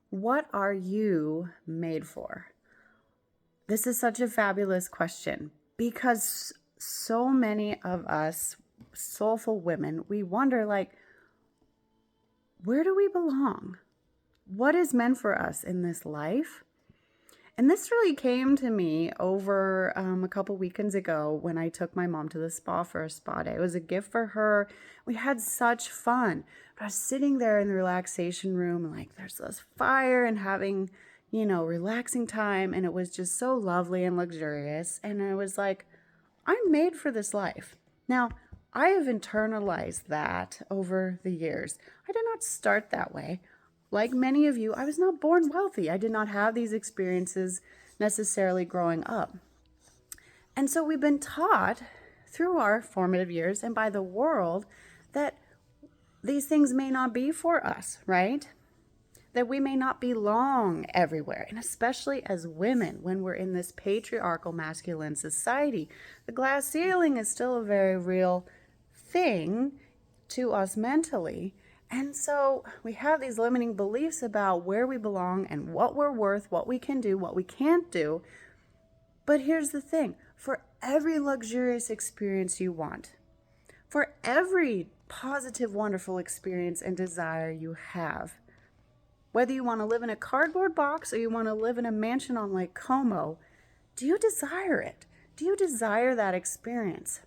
What are you made for? This is such a fabulous question because so many of us soulful women, we wonder like, where do we belong? What is meant for us in this life? And this really came to me over a couple weekends ago when I took my mom to the spa for a spa day. It was a gift for her. We had such fun. But I was sitting there in the relaxation room and like there's this fire and having, relaxing time. And it was just so lovely and luxurious. And I was like, I'm made for this life. Now, I have internalized that over the years. I did not start that way. Like many of you, I was not born wealthy. I did not have these experiences necessarily growing up. And so we've been taught through our formative years and by the world that these things may not be for us, right? That we may not belong everywhere. And especially as women, when we're in this patriarchal masculine society, the glass ceiling is still a very real thing to us mentally. And so we have these limiting beliefs about where we belong and what we're worth, what we can do, what we can't do. But here's the thing, for every luxurious experience you want, for every positive, wonderful experience and desire you have, whether you want to live in a cardboard box or you want to live in a mansion on Lake Como, do you desire it? Do you desire that experience?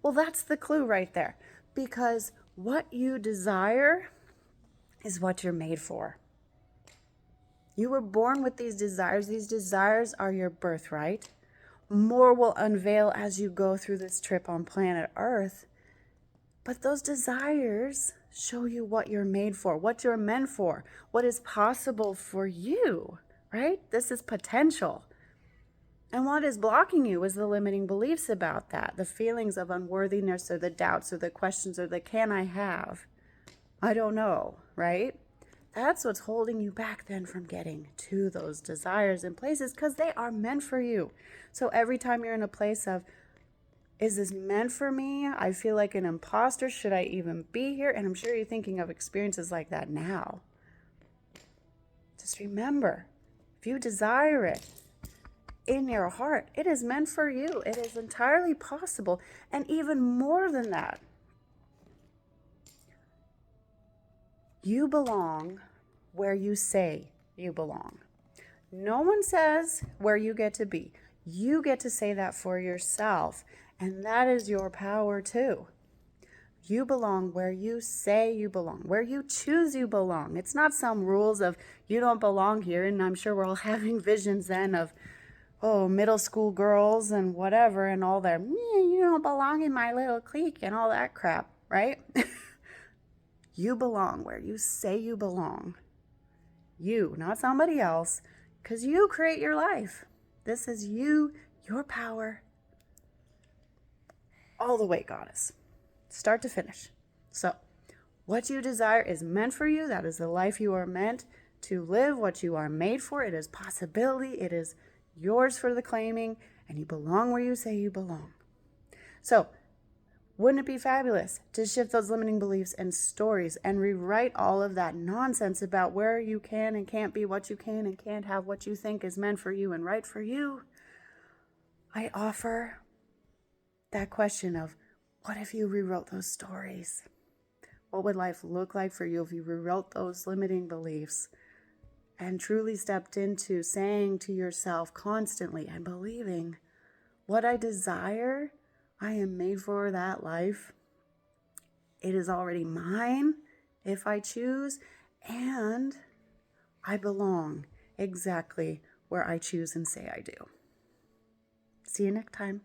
Well, that's the clue right there, because what you desire is what you're made for. You were born with these desires. These desires are your birthright. More will unveil as you go through this trip on planet Earth. But those desires show you what you're made for, what you're meant for, what is possible for you, right? This is potential. And what is blocking you is the limiting beliefs about that, the feelings of unworthiness or the doubts or the questions or the can I have? I don't know, right? That's what's holding you back then from getting to those desires and places because they are meant for you. So every time you're in a place of, is this meant for me? I feel like an imposter. Should I even be here? And I'm sure you're thinking of experiences like that now. Just remember, if you desire it, in your heart, it is meant for you. It is entirely possible. And even more than that, you belong where you say you belong. No one says where you get to be. You get to say that for yourself. And that is your power too. You belong where you say you belong, where you choose you belong. It's not some rules of you don't belong here. And I'm sure we're all having visions then of, middle school girls and whatever and all their, you don't belong in my little clique and all that crap, right? You belong where you say you belong. You, not somebody else, because you create your life. This is you, your power, all the way, goddess, start to finish. So what you desire is meant for you. That is the life you are meant to live, what you are made for. It is possibility. It is yours for the claiming, and you belong where you say you belong. So, wouldn't it be fabulous to shift those limiting beliefs and stories and rewrite all of that nonsense about where you can and can't be, what you can and can't have, what you think is meant for you and right for you? I offer that question of, what if you rewrote those stories? What would life look like for you if you rewrote those limiting beliefs and truly stepped into saying to yourself constantly and believing, what I desire, I am made for that life. It is already mine if I choose, and I belong exactly where I choose and say I do. See you next time.